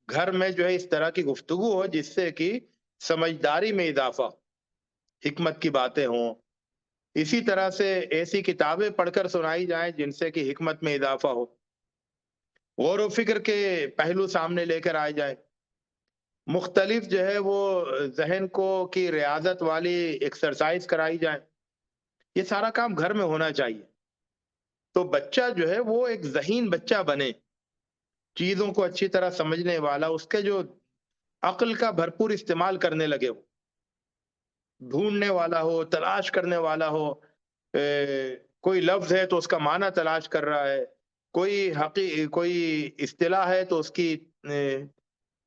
گھر میں جو ہے اس طرح کی گفتگو ہو جس سے کہ سمجھداری میں اضافہ، حکمت کی باتیں ہوں. اسی طرح سے ایسی کتابیں پڑھ کر سنائی جائیں جن سے کہ حکمت میں اضافہ ہو. غور و فکر کے پہلو سامنے لے کر آئے جائیں. مختلف جو ہے وہ ذہن کو کی ریاضت والی ایکسرسائز کرائی جائیں. یہ سارا کام گھر میں ہونا چاہیے. تو بچہ جو ہے وہ ایک ذہین بچہ بنے، چیزوں کو اچھی طرح سمجھنے والا، اس کے جو عقل کا بھرپور استعمال کرنے لگے، وہ ڈھونڈنے والا ہو، تلاش کرنے والا ہو. کوئی لفظ ہے تو اس کا معنی تلاش کر رہا ہے، کوئی اصطلاح ہے تو اس کی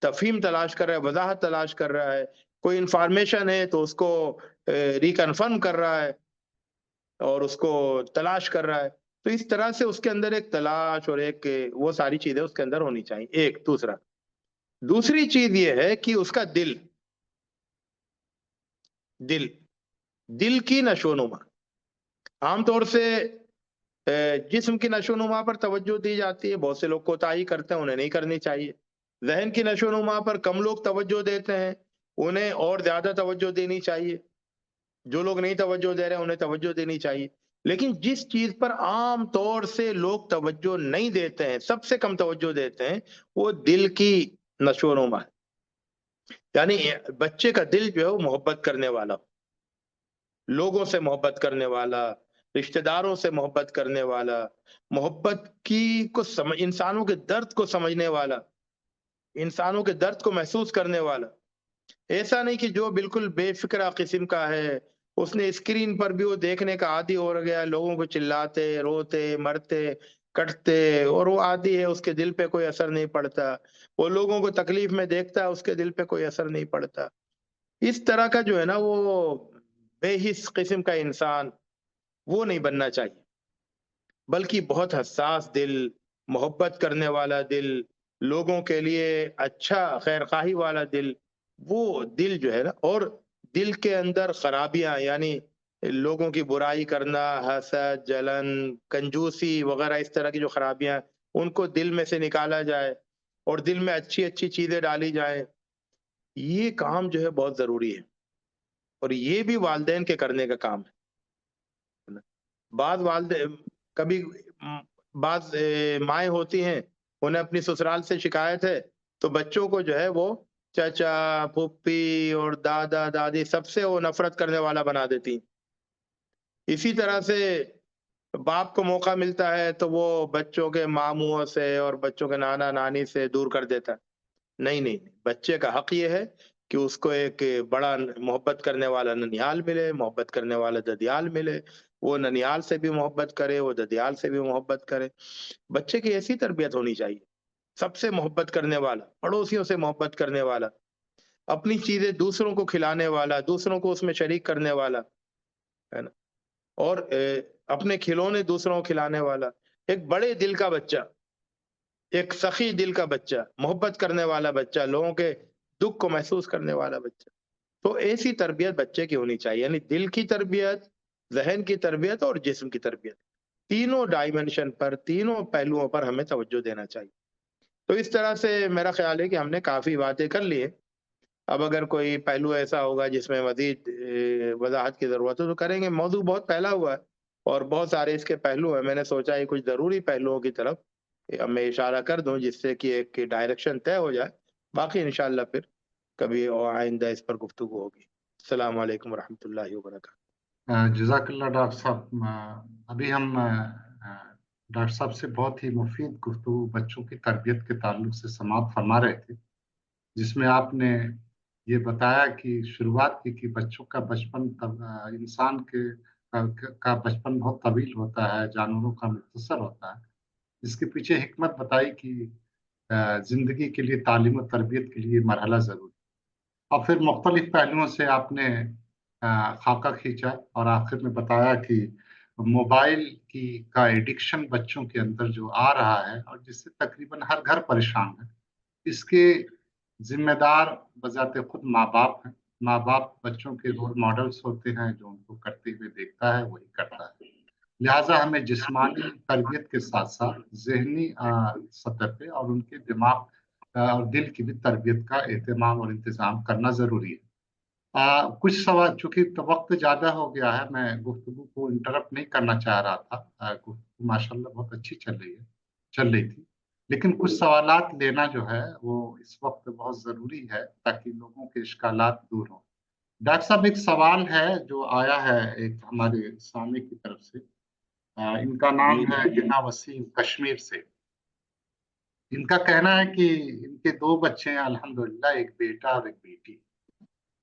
تفہیم تلاش کر رہا ہے، وضاحت تلاش کر رہا ہے. کوئی انفارمیشن ہے تو اس کو ریکنفرم کر رہا ہے اور اس کو تلاش کر رہا ہے. تو اس طرح سے اس کے اندر ایک تلاش اور ایک وہ ساری چیزیں اس کے اندر ہونی چاہیے. ایک دوسری چیز یہ ہے کہ اس کا دل کی نشو نما. عام طور سے جسم کی نشو نما پر توجہ دی جاتی ہے، بہت سے لوگ کوتاہی کرتے ہیں، انہیں نہیں کرنی چاہیے. ذہن کی نشو نما پر کم لوگ توجہ دیتے ہیں، انہیں اور زیادہ توجہ دینی چاہیے. جو لوگ نہیں توجہ دے رہے ہیں انہیں توجہ دینی چاہیے. لیکن جس چیز پر عام طور سے لوگ توجہ نہیں دیتے ہیں، سب سے کم توجہ دیتے ہیں، وہ دل کی نشو و نما ہے. یعنی بچے کا دل جو ہے وہ محبت کرنے والا، لوگوں سے محبت کرنے والا، رشتہ داروں سے محبت کرنے والا، محبت انسانوں کے درد کو سمجھنے والا، انسانوں کے درد کو محسوس کرنے والا. ایسا نہیں کہ جو بالکل بے فکرہ قسم کا ہے، اس نے اسکرین پر بھی وہ دیکھنے کا عادی ہو گیا، لوگوں کو چلاتے، روتے، مرتے، کٹتے، اور وہ عادی ہے، اس کے دل پہ کوئی اثر نہیں پڑتا. وہ لوگوں کو تکلیف میں دیکھتا ہے، اس کے دل پہ کوئی اثر نہیں پڑتا. اس طرح کا جو ہے نا وہ بے حس قسم کا انسان وہ نہیں بننا چاہیے، بلکہ بہت حساس دل، محبت کرنے والا دل، لوگوں کے لیے اچھا خیر خواہی والا دل، وہ دل جو ہے نا. اور دل کے اندر خرابیاں، یعنی لوگوں کی برائی کرنا، حسد، جلن، کنجوسی وغیرہ، اس طرح کی جو خرابیاں، ان کو دل میں سے نکالا جائے اور دل میں اچھی اچھی چیزیں ڈالی جائیں. یہ کام جو ہے بہت ضروری ہے، اور یہ بھی والدین کے کرنے کا کام ہے. کبھی بعض مائیں ہوتی ہیں، انہیں اپنی سسرال سے شکایت ہے، تو بچوں کو جو ہے وہ چچا، پھپھی اور دادا دادی سب سے وہ نفرت کرنے والا بنا دیتی. اسی طرح سے باپ کو موقع ملتا ہے تو وہ بچوں کے ماموں سے اور بچوں کے نانا نانی سے دور کر دیتا. نہیں، بچے کا حق یہ ہے کہ اس کو ایک بڑا محبت کرنے والا ننیال ملے، محبت کرنے والا ددیال ملے. وہ ننیال سے بھی محبت کرے، وہ ددیال سے بھی محبت کرے. بچے کی ایسی تربیت ہونی چاہیے، سب سے محبت کرنے والا، پڑوسیوں سے محبت کرنے والا، اپنی چیزیں دوسروں کو کھلانے والا، دوسروں کو اس میں شریک کرنے والا ہے نا، اور اپنے کھلونے دوسروں کو کھلانے والا. ایک بڑے دل کا بچہ، ایک سخی دل کا بچہ، محبت کرنے والا بچہ، لوگوں کے دکھ کو محسوس کرنے والا بچہ. تو ایسی تربیت بچے کی ہونی چاہیے، یعنی دل کی تربیت، ذہن کی تربیت اور جسم کی تربیت. تینوں ڈائمنشن پر، تینوں پہلوؤں پر ہمیں توجہ دینا چاہیے. تو اس طرح سے میرا خیال ہے کہ ہم نے کافی باتیں کر لی ہیں. اب اگر کوئی پہلو ایسا ہوگا جس میں مزید وضاحت کی ضرورت ہے تو کریں گے. موضوع بہت پھیلا ہوا ہے اور بہت سارے اس کے پہلو ہیں. میں نے سوچا یہ کچھ ضروری پہلوؤں کی طرف میں اشارہ کر دوں جس سے کہ ایک ڈائریکشن طے ہو جائے. باقی انشاءاللہ پھر کبھی اور آئندہ اس پر گفتگو ہوگی. السلام علیکم ورحمۃ اللہ وبرکاتہ. جزاک اللہ ڈاکٹر صاحب. ابھی ہم ڈاکٹر صاحب سے بہت ہی مفید گفتگو بچوں کی تربیت کے تعلق سے سماعت فرما رہے تھے، جس میں آپ نے یہ بتایا کہ شروعات کی کہ بچوں کا بچپن انسان کا بچپن بہت طویل ہوتا ہے، جانوروں کا مختصر ہوتا ہے. اس کے پیچھے حکمت بتائی کہ زندگی کے لیے تعلیم و تربیت کے لیے مرحلہ ضروری. اور پھر مختلف پہلوؤں سے آپ نے خاکہ کھینچا اور آخر میں بتایا کہ موبائل کا ایڈکشن بچوں کے اندر جو آ رہا ہے اور جس سے تقریباً ہر گھر پریشان ہے، اس کے ذمہ دار بذات خود ماں باپ ہیں. ماں باپ بچوں کے رول ماڈلز ہوتے ہیں، جو ان کو کرتے ہوئے دیکھتا ہے وہی کرتا ہے. لہٰذا ہمیں جسمانی تربیت کے ساتھ ساتھ ذہنی سطح پہ اور ان کے دماغ اور دل کی بھی تربیت کا اہتمام اور انتظام کرنا ضروری ہے. کچھ سوال، چونکہ وقت زیادہ ہو گیا ہے، میں گفتگو کو انٹرپٹ نہیں کرنا چاہ رہا تھا. گفتگو ماشاءاللہ بہت اچھی چل رہی تھی، لیکن کچھ سوالات لینا جو ہے وہ اس وقت بہت ضروری ہے تاکہ لوگوں کے اشکالات دور ہوں. ڈاکٹر صاحب، ایک سوال ہے جو آیا ہے ایک ہمارے سامنے کی طرف سے. ان کا نام ہے جنا وسیم، کشمیر سے. ان کا کہنا ہے کہ ان کے 2 بچے ہیں الحمدللہ، ایک بیٹا اور ایک بیٹی.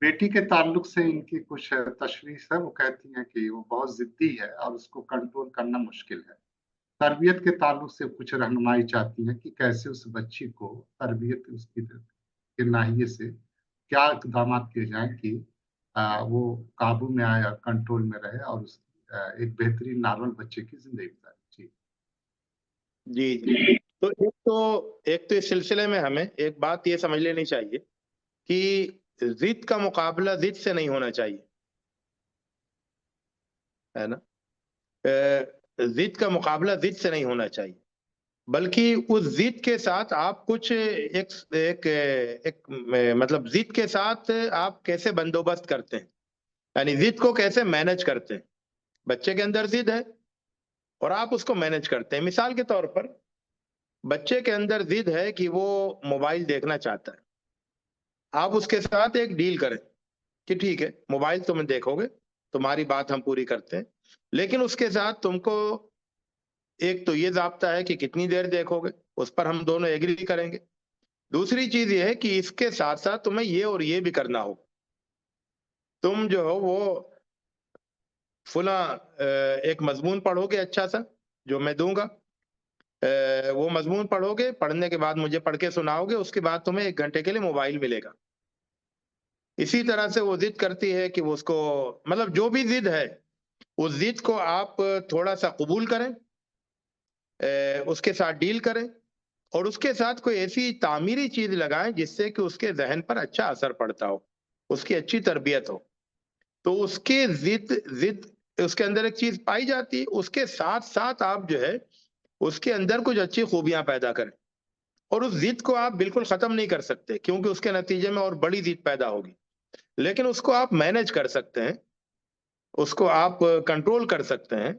بیٹی کے تعلق سے ان کی کچھ تشویش ہے. وہ کہتی ہیں کہ وہ بہت ضدی ہے اور اس کو کنٹرول کرنا مشکل ہے. تربیت کے تعلق سے کچھ رہنمائی چاہتی ہیں کہ کیسے اس بچی کو تربیت اس کی کے ناحیے سے کیا اقدامات کیے جائیں کہ وہ قابو میں آئے اور کنٹرول میں رہے اور ایک بہترین نارمل بچے کی زندگی گزارے. جی جی. تو ایک تو اس سلسلے میں ہمیں ایک بات یہ سمجھ لینی چاہیے کہ ضد کا مقابلہ ضد سے نہیں ہونا چاہیے، ہے نا. ضد کا مقابلہ ضد سے نہیں ہونا چاہیے، بلکہ اس ضد کے ساتھ آپ کچھ ایک مطلب ضد کے ساتھ آپ کیسے بندوبست کرتے ہیں، یعنی ضد کو کیسے مینج کرتے ہیں. بچے کے اندر ضد ہے اور آپ اس کو مینج کرتے ہیں. مثال کے طور پر بچے کے اندر ضد ہے کہ وہ موبائل دیکھنا چاہتا ہے. آپ اس کے ساتھ ایک ڈیل کریں کہ ٹھیک ہے موبائل تم دیکھو گے، تمہاری بات ہم پوری کرتے ہیں، لیکن اس کے ساتھ تم کو ایک تو یہ ضابطہ ہے کہ کتنی دیر دیکھو گے، اس پر ہم دونوں ایگری کریں گے. دوسری چیز یہ ہے کہ اس کے ساتھ ساتھ تمہیں یہ اور یہ بھی کرنا ہو. تم جو ہو وہ فلاں ایک مضمون پڑھو گے اچھا سا جو میں دوں گا، وہ مضمون پڑھو گے، پڑھنے کے بعد مجھے پڑھ کے سناؤ گے، اس کے بعد تمہیں 1 گھنٹے کے لیے موبائل ملے گا. اسی طرح سے وہ ضد کرتی ہے کہ وہ اس کو مطلب جو بھی ضد ہے اس ضد کو آپ تھوڑا سا قبول کریں، اس کے ساتھ ڈیل کریں اور اس کے ساتھ کوئی ایسی تعمیری چیز لگائیں جس سے کہ اس کے ذہن پر اچھا اثر پڑتا ہو، اس کی اچھی تربیت ہو. تو اس کے ضد اس کے اندر ایک چیز پائی جاتی ہے، اس کے ساتھ ساتھ آپ جو ہے اس کے اندر کچھ اچھی خوبیاں پیدا کریں. اور اس ضد کو آپ بالکل ختم نہیں کر سکتے کیونکہ اس کے نتیجے میں اور بڑی ضد پیدا ہوگی، لیکن اس کو آپ مینج کر سکتے ہیں، اس کو آپ کنٹرول کر سکتے ہیں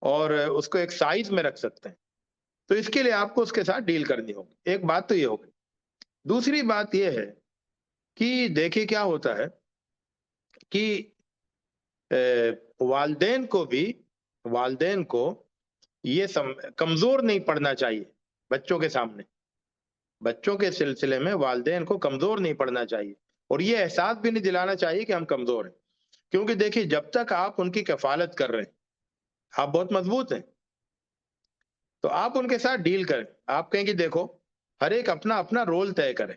اور اس کو ایک سائز میں رکھ سکتے ہیں. تو اس کے لیے آپ کو اس کے ساتھ ڈیل کرنی ہوگی. ایک بات تو یہ ہوگی. دوسری بات یہ ہے کہ دیکھیے کیا ہوتا ہے کہ والدین کو یہ کمزور نہیں پڑنا چاہیے. بچوں کے سامنے، بچوں کے سلسلے میں والدین کو کمزور نہیں پڑنا چاہیے اور یہ احساس بھی نہیں دلانا چاہیے کہ ہم کمزور ہیں. کیونکہ دیکھیے جب تک آپ ان کی کفالت کر رہے ہیں آپ بہت مضبوط ہیں، تو آپ ان کے ساتھ ڈیل کریں. آپ کہیں کہ دیکھو ہر ایک اپنا اپنا رول طے کرے.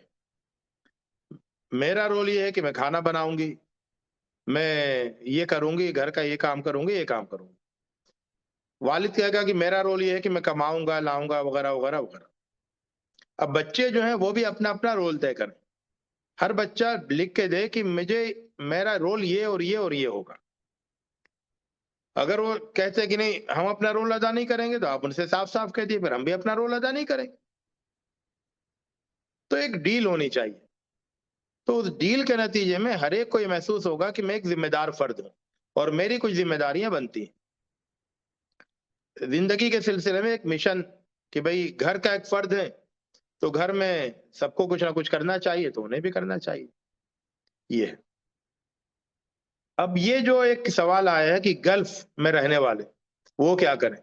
میرا رول یہ ہے کہ میں کھانا بناؤں گی، میں یہ کروں گی، گھر کا یہ کام کروں گی، یہ کام کروں گی. والد کہے گا کہ میرا رول یہ ہے کہ میں کماؤں گا لاؤں گا وغیرہ وغیرہ وغیرہ. اب بچے جو ہیں وہ بھی اپنا اپنا رول طے کریں. ہر بچہ لکھ کے دے کہ میرا رول یہ اور یہ اور یہ ہوگا. اگر وہ کہتے ہیں کہ نہیں ہم اپنا رول ادا نہیں کریں گے تو آپ ان سے صاف صاف کہہ دیے پھر ہم بھی اپنا رول ادا نہیں کریں گے. تو ایک ڈیل ہونی چاہیے. تو اس ڈیل کے نتیجے میں ہر ایک کو یہ محسوس ہوگا کہ میں ایک ذمہ دار فرد ہوں اور میری کچھ ذمہ داریاں بنتی ہیں. زندگی کے سلسلے میں ایک مشن کہ بھئی گھر کا ایک فرد ہے تو گھر میں سب کو کچھ نہ کچھ کرنا چاہیے تو انہیں بھی کرنا چاہیے. یہ اب یہ جو ایک سوال آیا ہے کہ گلف میں رہنے والے وہ کیا کریں،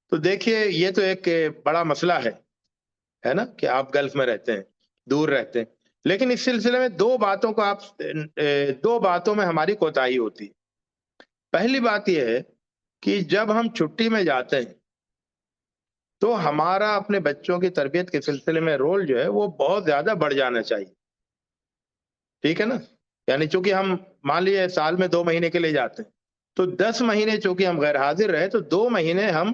تو دیکھیے یہ تو ایک بڑا مسئلہ ہے نا کہ آپ گلف میں رہتے ہیں، دور رہتے ہیں. لیکن اس سلسلے میں دو باتوں میں ہماری کوتاہی ہوتی ہے. پہلی بات یہ ہے کہ جب ہم چھٹی میں جاتے ہیں تو ہمارا اپنے بچوں کی تربیت کے سلسلے میں رول جو ہے وہ بہت زیادہ بڑھ جانا چاہیے. ٹھیک ہے نا؟ یعنی چونکہ ہم مان لیے سال میں 2 مہینے کے لیے جاتے ہیں تو 10 مہینے چونکہ ہم غیر حاضر رہے تو 2 مہینے ہم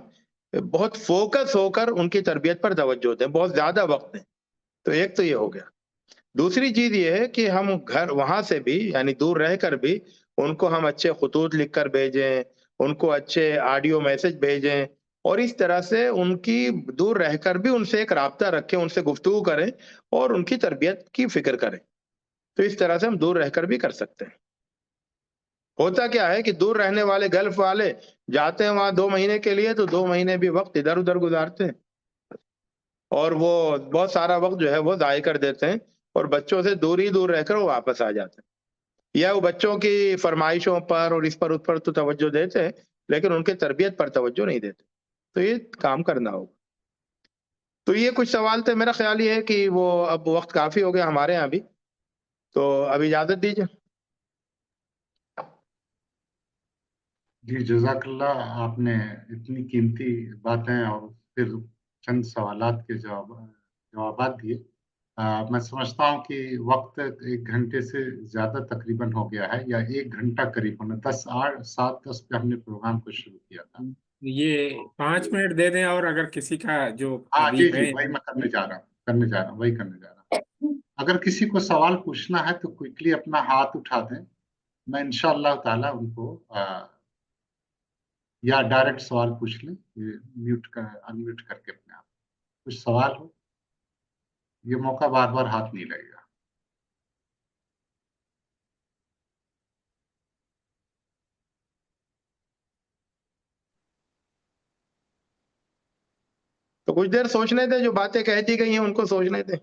بہت فوکس ہو کر ان کی تربیت پر توجہ دیں، بہت زیادہ وقت دیں. تو ایک تو یہ ہو گیا. دوسری چیز یہ ہے کہ ہم وہاں سے بھی یعنی دور رہ کر بھی ان کو ہم اچھے خطوط لکھ کر بھیجیں، ان کو اچھے آڈیو میسج بھیجیں اور اس طرح سے ان کی دور رہ کر بھی ان سے ایک رابطہ رکھیں، ان سے گفتگو کریں اور ان کی تربیت کی فکر کریں. تو اس طرح سے ہم دور رہ کر بھی کر سکتے ہیں. ہوتا کیا ہے کہ دور رہنے والے گلف والے جاتے ہیں وہاں 2 مہینے کے لیے تو 2 مہینے بھی وقت ادھر ادھر گزارتے ہیں اور وہ بہت سارا وقت جو ہے وہ ضائع کر دیتے ہیں اور بچوں سے دور ہی دور رہ کر وہ واپس آ جاتے ہیں. یا وہ بچوں کی فرمائشوں پر اور اس پر تو توجہ دیتے ہیں لیکن ان کے تربیت پر توجہ نہیں دیتے. تو یہ کام کرنا ہوگا. تو یہ کچھ سوال تھے. میرا خیال یہ ہے کہ وہ اب وقت کافی ہو گیا ہمارے ہاں بھی، تو اب اجازت دیجیے. جی جزاک اللہ، آپ نے اتنی قیمتی باتیں اور پھر چند سوالات کے جوابات دیے. میں سمجھتا ہوں کہ وقت 1 گھنٹے سے زیادہ تقریباً ہو گیا ہے، یا 1 گھنٹہ قریب ہونا. 7:10 پہ ہم نے پروگرام کو شروع کیا تھا. یہ 5 منٹ دے دیں اور اگر کسی کا جو ہاں جی حبیب جی، ہے. وہی میں کرنے جا رہا ہوں وہی کرنے جا رہا ہوں. اگر کسی کو سوال پوچھنا ہے تو کوئکلی اپنا ہاتھ اٹھا دیں. میں انشاءاللہ تعالیٰ ان کو یا ڈائریکٹ سوال پوچھ لیں، انمیوٹ کر کے اپنے آپ. کچھ سوال ہو، یہ موقع بار بار ہاتھ نہیں لگے گا. تو کچھ دیر سوچنے دیں، جو باتیں کہتی گئی ہیں ان کو سوچنے دیں.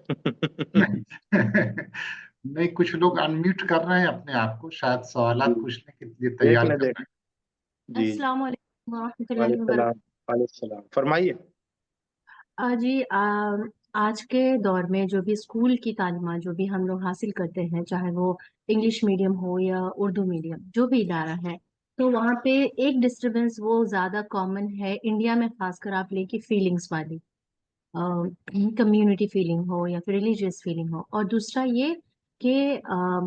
نہیں، کچھ لوگ انمیوٹ کر رہے ہیں اپنے آپ کو، شاید سوالات پوچھنے کے لیے تیار دیکھنے کر دیں. رہے ہیں. جی السلام علیکم ورحمۃ اللہ وعلیکم السلام. وبرکاتہ. وعلیکم السلام، فرمائیے. جی آج کے دور میں جو بھی اسکول کی تعلیمات جو بھی ہم لوگ حاصل کرتے ہیں، چاہے وہ انگلش میڈیم ہو یا اردو میڈیم، جو بھی ادارہ ہے، تو وہاں پہ ایک ڈسٹربنس وہ زیادہ کامن ہے انڈیا میں، خاص کر آپ لے کے فیلنگس والی، کمیونٹی فیلنگ ہو یا پھر ریلیجیس فیلنگ ہو. اور دوسرا یہ کہ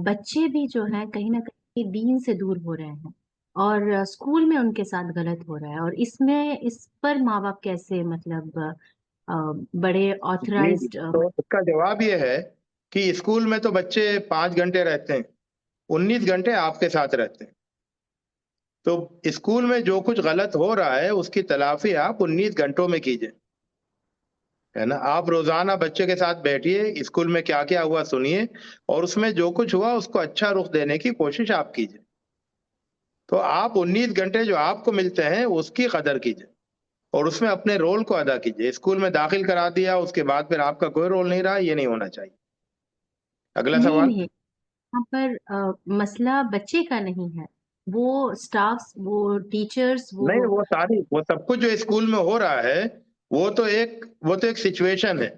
بچے بھی جو ہیں کہیں نہ کہیں دین سے دور ہو رہے ہیں اور اسکول میں ان کے ساتھ غلط ہو رہا ہے. اور اس پر ماں باپ کیسے مطلب بڑے جی آتھرائزڈ. تو اس کا جواب یہ ہے کہ اسکول میں تو بچے 5 گھنٹے رہتے ہیں، 19 گھنٹے آپ کے ساتھ رہتے ہیں. تو اسکول میں جو کچھ غلط ہو رہا ہے اس کی تلافی آپ 19 گھنٹوں میں کیجئے، ہے نا. آپ روزانہ بچے کے ساتھ بیٹھیے، اسکول میں کیا کیا ہوا سنیے اور اس میں جو کچھ ہوا اس کو اچھا رخ دینے کی کوشش آپ کیجئے. تو آپ 19 گھنٹے جو آپ کو ملتے ہیں اس کی قدر کیجئے اور اس میں اپنے رول کو ادا کیجئے. اسکول میں داخل کرا دیا اس کے بعد پھر آپ کا کوئی رول نہیں رہا، یہ نہیں ہونا چاہیے. اگلا نہیں سوال. نہیں، یہاں پر مسئلہ بچے کا نہیں ہے، وہ سٹافز، وہ ٹیچرز، نہیں، وہ وہ سب کچھ جو اسکول میں ہو رہا ہے وہ تو ایک سچویشن ہے.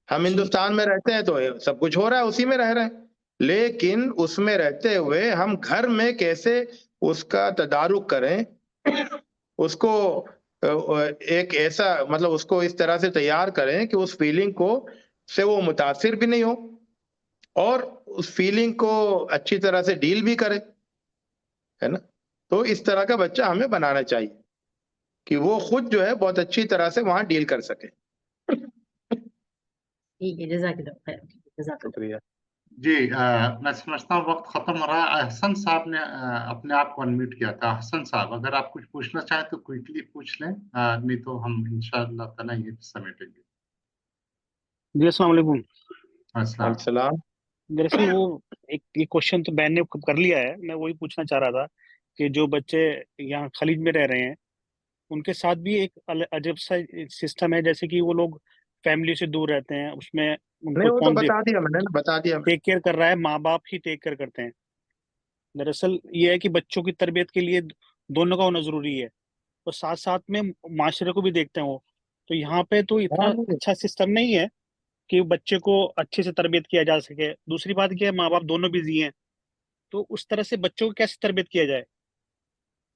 ہم جی ہندوستان میں رہتے ہیں تو سب کچھ ہو رہا ہے، اسی میں رہ رہے ہیں. لیکن اس میں رہتے ہوئے ہم گھر میں کیسے اس کا تدارک کریں، اس کو ایک ایسا مطلب اس کو اس طرح سے تیار کریں کہ اس فیلنگ کو سے وہ متاثر بھی نہیں ہو اور اس فیلنگ کو اچھی طرح سے ڈیل بھی کرے، ہے نا. تو اس طرح کا بچہ ہمیں بنانا چاہیے. کہ وہ خود جو ہے بہت اچھی طرح سے وہاں ڈیل کر سکے. ٹھیک ہے، جزاک اللہ خیر. جزاک اللہ. شکریہ. جی میں سمجھتا ہوں وقت ختم ہو رہا ہے. احسن صاحب نے اپنے آپ کو انمیوٹ کیا تھا. احسن صاحب اگر آپ کچھ پوچھنا چاہیں تو کوئکلی پوچھ لیں، نہیں تو ہم انشاءاللہ تعالیٰ یہ سمیٹیں گے. جی السلام علیکم. السلام. السلام. دراصل وہ ایک کوشچن تو بہن نے کر لیا ہے، میں وہی پوچھنا چاہ رہا تھا کہ جو بچے یہاں خلیج میں رہ رہے ہیں ان کے ساتھ بھی ایک عجب سا سسٹم ہے، جیسے کہ وہ لوگ فیملی سے دور رہتے ہیں، اس میں ان نہیں کو وہ تو کون بتا دیا میں نے، بتا دیا. ٹیک کیئر کر رہا ہے؟ ماں باپ ہی ٹیک کیئر کرتے ہیں. دراصل یہ ہے کہ بچوں کی تربیت کے لیے دونوں کا ہونا ضروری ہے، اور ساتھ ساتھ میں معاشرے کو بھی دیکھتے ہیں وہ. تو یہاں پہ تو اتنا اچھا سسٹم نہیں ہے کہ بچے کو اچھے سے تربیت کیا جا سکے. دوسری بات کیا ہے، ماں باپ دونوں بزی ہیں، تو اس طرح سے بچوں کو کیسے تربیت کیا جائے؟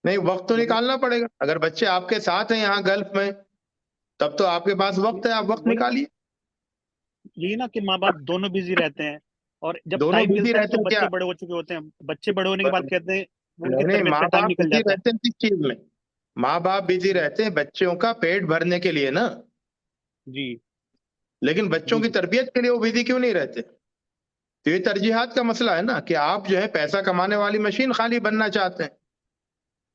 نہیں وقت تو نکالنا پڑے گا. اگر بچے آپ کے ساتھ ہیں یہاں گلف میں تب تو آپ کے پاس وقت ہے، آپ وقت نکالیے. یہی نا کہ ماں باپ دونوں بزی رہتے ہیں، اور جب دونوں ٹائم بزی ملتا ہے رہتے تو ہیں کیا؟ بچے بڑے ہو چکے ہوتے ہیں. بچے بڑے ہونے کے بعد کہتے ہیں ان کی نہیں نہیں، تربیت ماں کا ٹائم باپ نکل بزی جاتا ہے. رہتے ہیں کس چیز میں؟ ماں باپ بزی رہتے ہیں بچوں کا پیٹ بھرنے کے لیے نا، جی لیکن بچوں جی کی جی تربیت کے لیے وہ بزی کیوں نہیں رہتے؟ تو یہ ترجیحات کا مسئلہ ہے نا، کہ آپ جو ہے پیسہ کمانے والی مشین خالی بننا چاہتے ہیں.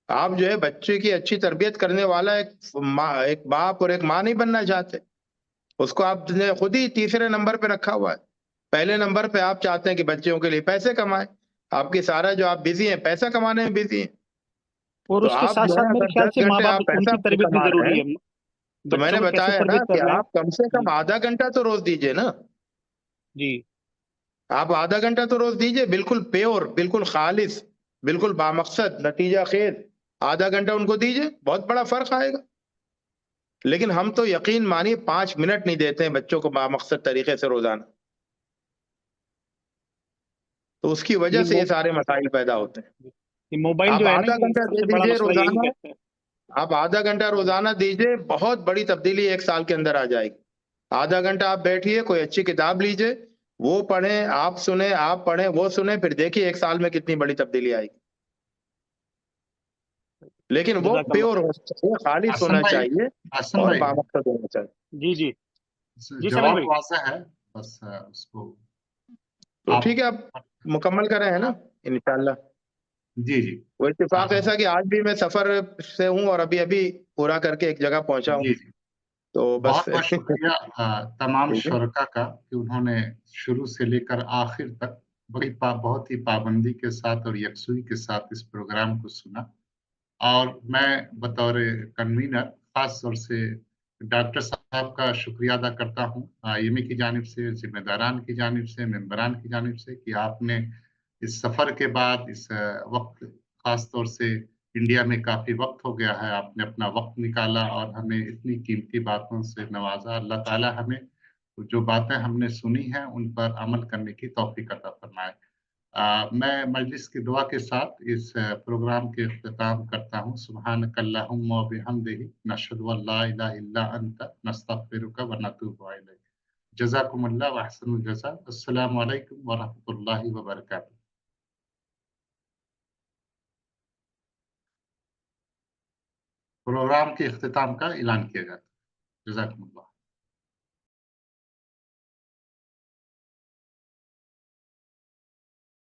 آپ جو ہے بچے کی اچھی تربیت کرنے والا ایک باپ اور ایک ماں نہیں بننا چاہتے. اس کو آپ نے خود ہی تیسرے نمبر پہ رکھا ہوا ہے. پہلے نمبر پہ آپ چاہتے ہیں کہ بچوں کے لیے پیسے کمائیں. آپ کی سارا جو آپ بزی ہیں پیسہ کمانے میں بزی ہیں. اور تو اس کے آپ ساتھ جو ہے ساتھ میرے اگر خیال 10 سے ماں گھنٹے باپ آپ ان پیسہ کی تربیت بھی کما رہے ضروری ہیں ہے. تو میں بچوں نے کو کیسے بتایا ہے نا تربیت کہ کر رہے آپ کم سے کم ہیں. آدھا گھنٹہ تو روز دیجئے نا. جی آپ آدھا گھنٹہ تو روز دیجئے، بالکل پیور، بالکل خالص، بالکل بامقصد، نتیجہ خیز. آدھا گھنٹہ ان کو دیجئے، بہت بڑا فرق آئے گا. لیکن ہم تو یقین مانیے 5 منٹ نہیں دیتے ہیں بچوں کو بامقصد طریقے سے روزانہ. تو اس کی وجہ یہ سے یہ سارے مسائل پیدا ہوتے ہیں. یہ موبائل آپ جو ہے نا، آدھا یہ گھنٹہ سب دے سے بڑا دیجئے مسئلہ یہی روزانہ، کہتے ہیں. آپ آدھا گھنٹہ روزانہ دیجئے، بہت بڑی تبدیلی 1 سال کے اندر آ جائے گی. آدھا گھنٹہ آپ بیٹھیے، کوئی اچھی کتاب لیجئے، وہ پڑھیں، آپ سنیں، آپ پڑھیں، وہ سنیں، پھر دیکھیے 1 سال میں کتنی بڑی تبدیلی آئے گی. لیکن وہ جزاک پیور اللہ. ہونا چاہیے، خالص احسن ہونا بھائی، چاہیے، احسن اور بھائی بامقصد ہونا چاہیے. جی جی جی سمیع جواب بھائی. واضح ہے، بس اس کو تو آپ. ٹھیک ہے، آپ مکمل کریں ہے نا انشاءاللہ. جی جی وہ اتفاق ایسا کہ آج بھی میں سفر سے ہوں اور ابھی پورا کر کے ایک جگہ پہنچا ہوں. جی جی تو بس بہت بہت شکریہ تمام ٹھیک ہے. شرکا کا کہ انہوں نے شروع سے لے کر آخر تک بہت ہی پابندی کے ساتھ اور یکسوئی کے ساتھ اس پروگرام کو سنا. اور میں بطور کنوینر خاص طور سے ڈاکٹر صاحب کا شکریہ ادا کرتا ہوں، آئیمی کی جانب سے، ذمہ داران کی جانب سے، ممبران کی جانب سے، کہ آپ نے اس سفر کے بعد اس وقت، خاص طور سے انڈیا میں کافی وقت ہو گیا ہے، آپ نے اپنا وقت نکالا اور ہمیں اتنی قیمتی باتوں سے نوازا. اللہ تعالی ہمیں جو باتیں ہم نے سنی ہیں ان پر عمل کرنے کی توفیق عطا فرمائے. میں مجلس کی دعا کے ساتھ اس پروگرام کے اختتام کرتا ہوں. سبحانک اللہم و بحمدہ، نشہد ان لا الہ الا انت، نستغفرک و نتوب الیک. جزاکم اللہ و احسن الجزاء. السلام علیکم ورحمۃ اللہ وبرکاتہ. پروگرام کے اختتام کا اعلان کیا جاتا ہے. جزاکم اللہ.